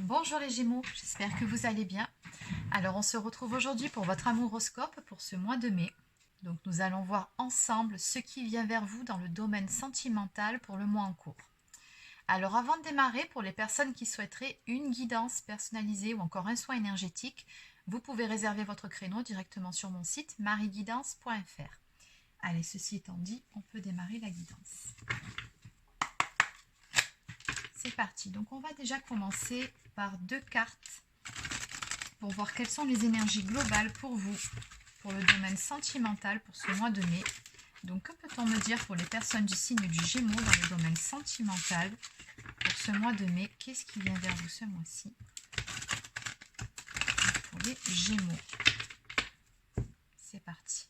Bonjour les Gémeaux, j'espère que vous allez bien. Alors on se retrouve aujourd'hui pour votre amouroscope pour ce mois de mai. Donc nous allons voir ensemble ce qui vient vers vous dans le domaine sentimental pour le mois en cours. Alors avant de démarrer, pour les personnes qui souhaiteraient une guidance personnalisée ou encore un soin énergétique, vous pouvez réserver votre créneau directement sur mon site mariguidance.fr. Allez, ceci étant dit, on peut démarrer la guidance. C'est parti, donc on va déjà commencer par 2 cartes pour voir quelles sont les énergies globales pour vous, pour le domaine sentimental pour ce mois de mai. Donc que peut-on me dire pour les personnes du signe du Gémeaux dans le domaine sentimental pour ce mois de mai? Qu'est-ce qui vient vers vous ce mois-ci pour les Gémeaux? C'est parti.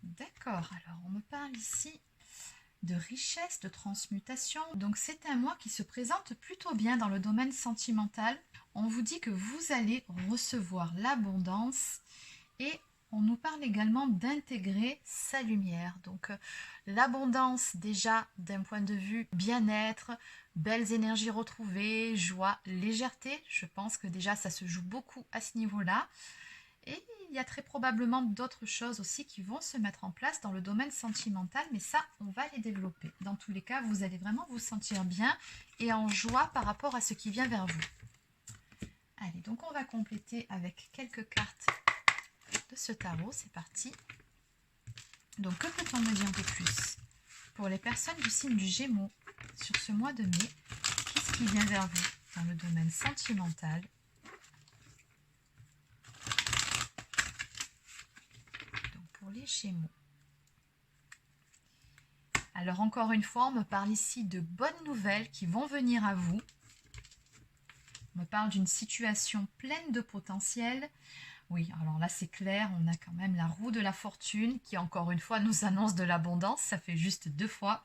D'accord, alors on me parle ici de richesse, de transmutation. Donc c'est un mois qui se présente plutôt bien dans le domaine sentimental. On vous dit que vous allez recevoir l'abondance et on nous parle également d'intégrer sa lumière. Donc l'abondance déjà d'un point de vue bien-être, belles énergies retrouvées, joie, légèreté. Je pense que déjà ça se joue beaucoup à ce niveau-là. Et il y a très probablement d'autres choses aussi qui vont se mettre en place dans le domaine sentimental, mais ça, on va les développer. Dans tous les cas, vous allez vraiment vous sentir bien et en joie par rapport à ce qui vient vers vous. Allez, donc on va compléter avec quelques cartes de ce tarot. C'est parti. Donc, que peut-on me dire de plus pour les personnes du signe du Gémeaux sur ce mois de mai? Qu'est-ce qui vient vers vous dans le domaine sentimental? Les Gémeaux. Alors encore une fois, on me parle ici de bonnes nouvelles qui vont venir à vous. On me parle d'une situation pleine de potentiel. Oui, alors là c'est clair, on a quand même la roue de la fortune qui encore une fois nous annonce de l'abondance, ça fait juste 2 fois.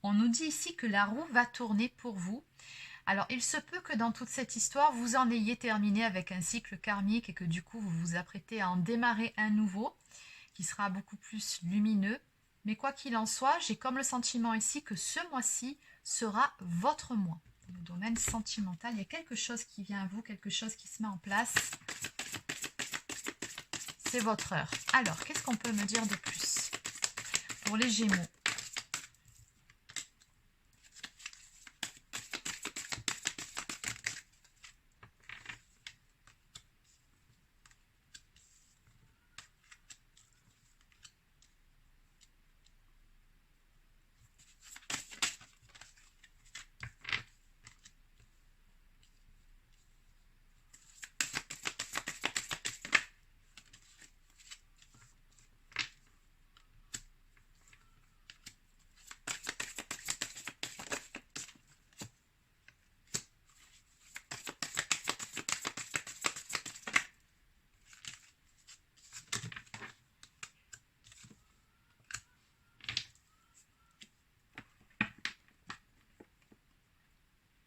On nous dit ici que la roue va tourner pour vous. Alors il se peut que dans toute cette histoire, vous en ayez terminé avec un cycle karmique et que du coup vous vous apprêtez à en démarrer un nouveau qui sera beaucoup plus lumineux. Mais quoi qu'il en soit, j'ai comme le sentiment ici que ce mois-ci sera votre mois. Dans le domaine sentimental, il y a quelque chose qui vient à vous, quelque chose qui se met en place. C'est votre heure. Alors, qu'est-ce qu'on peut me dire de plus pour les Gémeaux?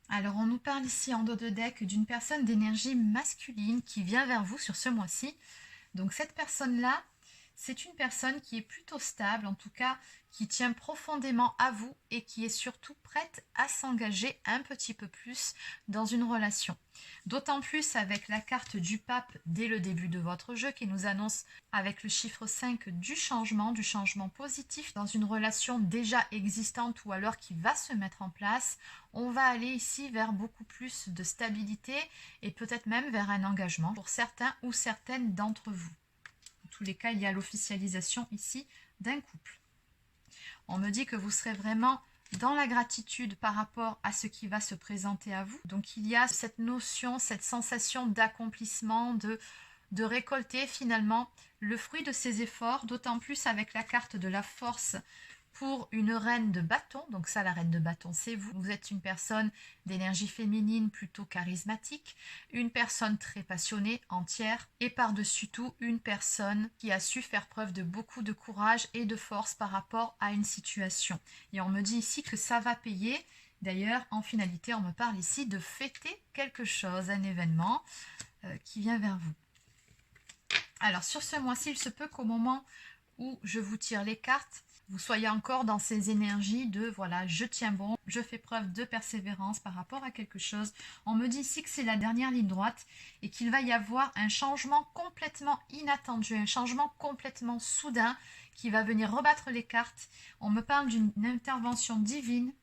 Alors, on nous parle ici en dos de deck d'une personne d'énergie masculine qui vient vers vous sur ce mois-ci. Donc, cette personne-là, c'est une personne qui est plutôt stable, en tout cas, qui tient profondément à vous et qui est surtout prête à s'engager un petit peu plus dans une relation. D'autant plus avec la carte du pape dès le début de votre jeu qui nous annonce avec le chiffre 5 du changement positif dans une relation déjà existante ou alors qui va se mettre en place. On va aller ici vers beaucoup plus de stabilité et peut-être même vers un engagement pour certains ou certaines d'entre vous. Dans tous les cas, il y a l'officialisation ici d'un couple. On me dit que vous serez vraiment dans la gratitude par rapport à ce qui va se présenter à vous. Donc il y a cette notion, cette sensation d'accomplissement, de récolter finalement le fruit de ses efforts, d'autant plus avec la carte de la force pour une reine de bâton. Donc ça, la reine de bâton, c'est vous. Vous êtes une personne d'énergie féminine plutôt charismatique, une personne très passionnée, entière, et par-dessus tout, une personne qui a su faire preuve de beaucoup de courage et de force par rapport à une situation. Et on me dit ici que ça va payer. D'ailleurs, en finalité, on me parle ici de fêter quelque chose, un événement qui vient vers vous. Alors, sur ce mois-ci, il se peut qu'au moment où je vous tire les cartes, vous soyez encore dans ces énergies de voilà, je tiens bon, je fais preuve de persévérance par rapport à quelque chose. On me dit ici que c'est la dernière ligne droite et qu'il va y avoir un changement complètement inattendu, un changement complètement soudain qui va venir rebattre les cartes. On me parle d'une intervention divine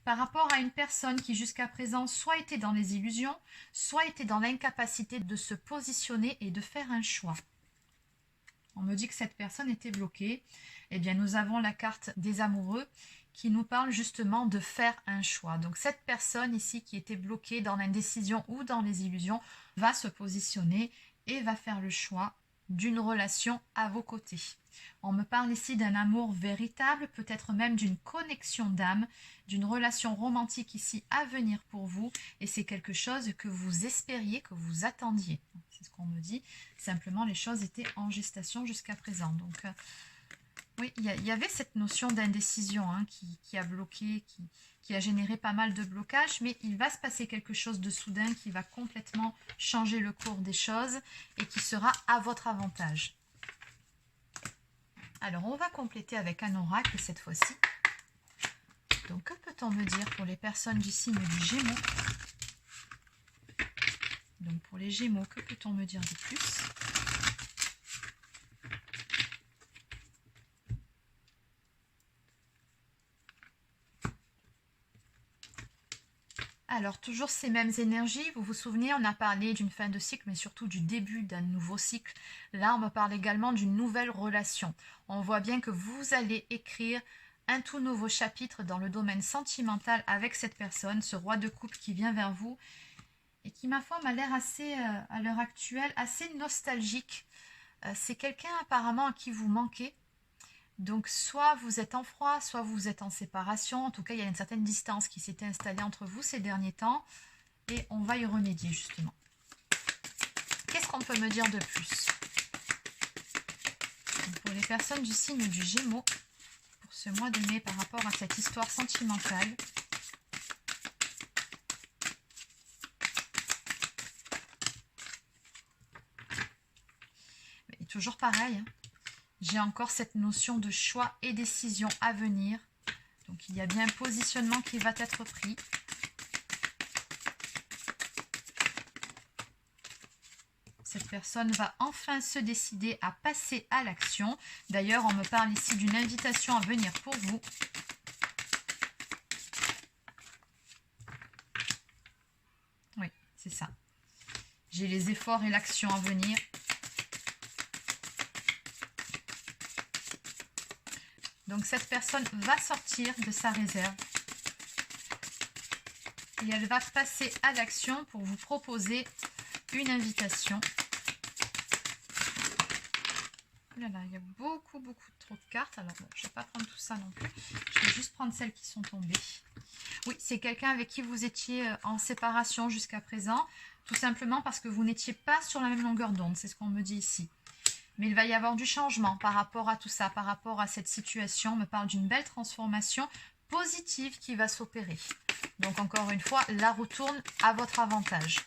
par rapport à une personne qui jusqu'à présent soit était dans les illusions, soit était dans l'incapacité de se positionner et de faire un choix. On me dit que cette personne était bloquée. Eh bien, nous avons la carte des amoureux qui nous parle justement de faire un choix. Donc, cette personne ici qui était bloquée dans l'indécision ou dans les illusions va se positionner et va faire le choix d'une relation à vos côtés. On me parle ici d'un amour véritable, peut-être même d'une connexion d'âme, d'une relation romantique ici à venir pour vous. Et c'est quelque chose que vous espériez, que vous attendiez. C'est ce qu'on me dit. Simplement, les choses étaient en gestation jusqu'à présent. Donc, oui, il y avait cette notion d'indécision hein, qui a bloqué, qui a généré pas mal de blocages, mais il va se passer quelque chose de soudain qui va complètement changer le cours des choses et qui sera à votre avantage. Alors, on va compléter avec un oracle cette fois-ci. Donc, que peut-on me dire pour les personnes du signe du Gémeaux? Donc, pour les Gémeaux, que peut-on me dire de plus? Alors, toujours ces mêmes énergies, vous vous souvenez, on a parlé d'une fin de cycle, mais surtout du début d'un nouveau cycle. Là, on me parle également d'une nouvelle relation. On voit bien que vous allez écrire un tout nouveau chapitre dans le domaine sentimental avec cette personne, ce roi de coupe qui vient vers vous et qui, ma foi, m'a l'air assez, à l'heure actuelle, assez nostalgique. C'est quelqu'un apparemment à qui vous manquez. Donc, soit vous êtes en froid, soit vous êtes en séparation. En tout cas, il y a une certaine distance qui s'était installée entre vous ces derniers temps. Et on va y remédier, justement. Qu'est-ce qu'on peut me dire de plus? Donc, pour les personnes du signe du Gémeaux, pour ce mois de mai, par rapport à cette histoire sentimentale. Mais toujours pareil, hein. J'ai encore cette notion de choix et décision à venir. Donc, il y a bien un positionnement qui va être pris. Cette personne va enfin se décider à passer à l'action. D'ailleurs, on me parle ici d'une invitation à venir pour vous. Oui, c'est ça. J'ai les efforts et l'action à venir. Donc, cette personne va sortir de sa réserve et elle va passer à l'action pour vous proposer une invitation. Oh là là, il y a beaucoup trop de cartes. Alors, bon, je ne vais pas prendre tout ça non plus. Je vais juste prendre celles qui sont tombées. Oui, c'est quelqu'un avec qui vous étiez en séparation jusqu'à présent, tout simplement parce que vous n'étiez pas sur la même longueur d'onde. C'est ce qu'on me dit ici. Mais il va y avoir du changement par rapport à tout ça, par rapport à cette situation. On me parle d'une belle transformation positive qui va s'opérer. Donc encore une fois, la roue tourne à votre avantage.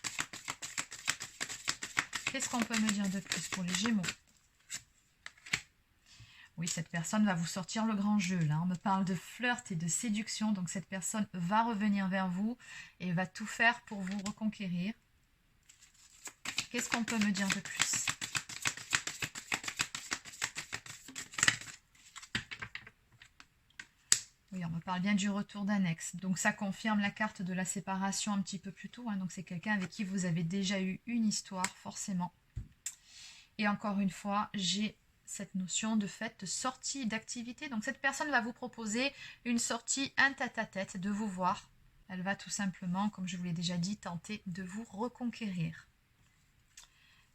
Qu'est-ce qu'on peut me dire de plus pour les Gémeaux? Oui, cette personne va vous sortir le grand jeu. Là, on me parle de flirt et de séduction. Donc cette personne va revenir vers vous et va tout faire pour vous reconquérir. Qu'est-ce qu'on peut me dire de plus? Oui, on me parle bien du retour d'un ex. Donc, ça confirme la carte de la séparation un petit peu plus tôt. Hein. Donc, c'est quelqu'un avec qui vous avez déjà eu une histoire, forcément. Et encore une fois, j'ai cette notion de fait de sortie d'activité. Donc, cette personne va vous proposer une sortie, un tête-à-tête, de vous voir. Elle va tout simplement, comme je vous l'ai déjà dit, tenter de vous reconquérir.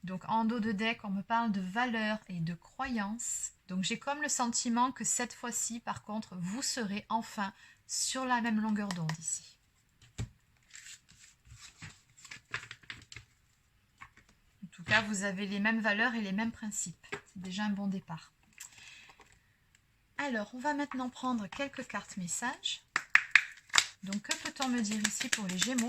Donc, en dos de deck, on me parle de valeurs et de croyances. Donc, j'ai comme le sentiment que cette fois-ci, par contre, vous serez enfin sur la même longueur d'onde ici. En tout cas, vous avez les mêmes valeurs et les mêmes principes. C'est déjà un bon départ. Alors, on va maintenant prendre quelques cartes messages. Donc, que peut-on me dire ici pour les Gémeaux ?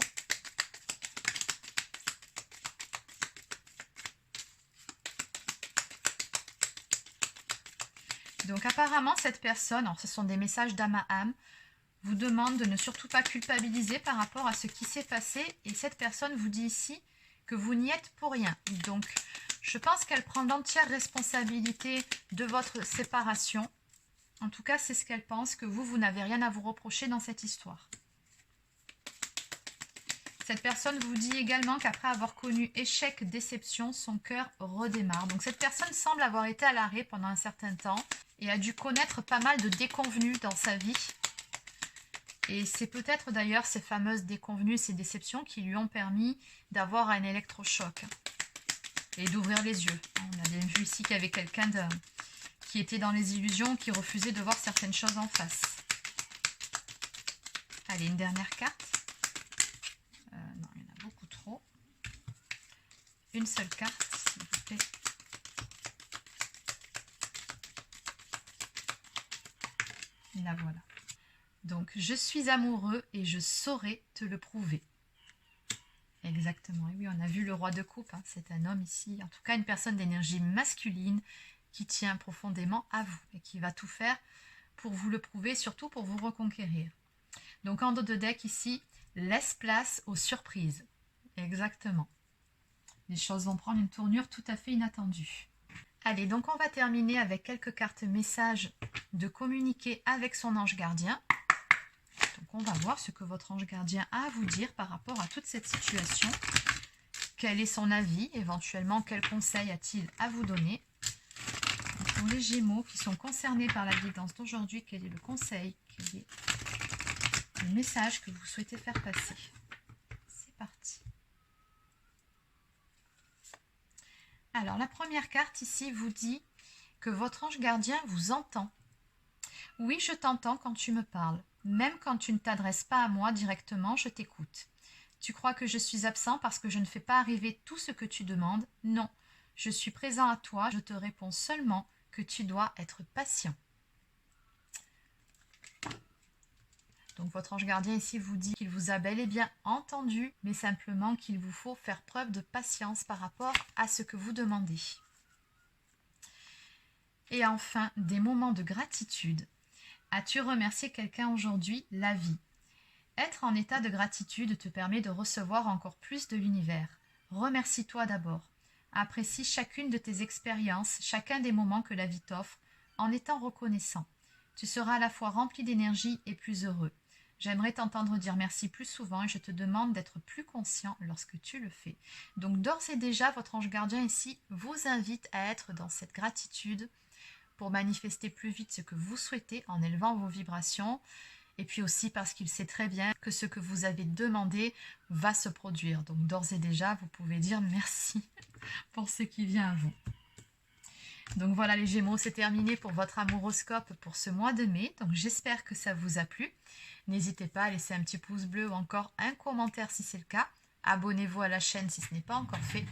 Donc apparemment, cette personne, alors ce sont des messages d'âme à âme, vous demande de ne surtout pas culpabiliser par rapport à ce qui s'est passé. Et cette personne vous dit ici que vous n'y êtes pour rien. Donc, je pense qu'elle prend l'entière responsabilité de votre séparation. En tout cas, c'est ce qu'elle pense, que vous n'avez rien à vous reprocher dans cette histoire. Cette personne vous dit également qu'après avoir connu échec, déception, son cœur redémarre. Donc cette personne semble avoir été à l'arrêt pendant un certain temps et a dû connaître pas mal de déconvenues dans sa vie. Et c'est peut-être d'ailleurs ces fameuses déconvenues, ces déceptions qui lui ont permis d'avoir un électrochoc et d'ouvrir les yeux. On a bien vu ici qu'il y avait quelqu'un qui était dans les illusions, qui refusait de voir certaines choses en face. Allez, une dernière carte. Non, il y en a beaucoup trop. Une seule carte, s'il vous plaît. La voilà. Donc, je suis amoureux et je saurai te le prouver. Exactement. Et oui, on a vu le roi de coupe. Hein. C'est un homme ici, en tout cas une personne d'énergie masculine qui tient profondément à vous et qui va tout faire pour vous le prouver, surtout pour vous reconquérir. Donc, en dos de deck ici, laisse place aux surprises. Exactement. Les choses vont prendre une tournure tout à fait inattendue. Allez, donc on va terminer avec quelques cartes messages de communiquer avec son ange gardien. Donc on va voir ce que votre ange gardien a à vous dire par rapport à toute cette situation. Quel est son avis? Éventuellement, quel conseil a-t-il à vous donner? Pour les Gémeaux qui sont concernés par la guidance d'aujourd'hui, quel est le conseil? Quel est le message que vous souhaitez faire passer? C'est parti. Alors, la première carte ici vous dit que votre ange gardien vous entend. Oui, je t'entends quand tu me parles. Même quand tu ne t'adresses pas à moi directement, je t'écoute. Tu crois que je suis absent parce que je ne fais pas arriver tout ce que tu demandes? Non, je suis présent à toi, je te réponds seulement que tu dois être patient. Donc votre ange gardien ici vous dit qu'il vous a bel et bien entendu, mais simplement qu'il vous faut faire preuve de patience par rapport à ce que vous demandez. Et enfin, des moments de gratitude. As-tu remercié quelqu'un aujourd'hui? La vie. Être en état de gratitude te permet de recevoir encore plus de l'univers. Remercie-toi d'abord. Apprécie chacune de tes expériences, chacun des moments que la vie t'offre, en étant reconnaissant. Tu seras à la fois rempli d'énergie et plus heureux. J'aimerais t'entendre dire merci plus souvent et je te demande d'être plus conscient lorsque tu le fais. Donc d'ores et déjà, votre ange gardien ici vous invite à être dans cette gratitude pour manifester plus vite ce que vous souhaitez en élevant vos vibrations. Et puis aussi parce qu'il sait très bien que ce que vous avez demandé va se produire. Donc d'ores et déjà, vous pouvez dire merci pour ce qui vient à vous. Donc voilà les Gémeaux, c'est terminé pour votre amouroscope pour ce mois de mai. Donc j'espère que ça vous a plu. N'hésitez pas à laisser un petit pouce bleu ou encore un commentaire si c'est le cas. Abonnez-vous à la chaîne si ce n'est pas encore fait.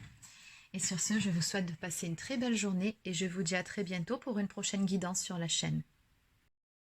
Et sur ce, je vous souhaite de passer une très belle journée et je vous dis à très bientôt pour une prochaine guidance sur la chaîne.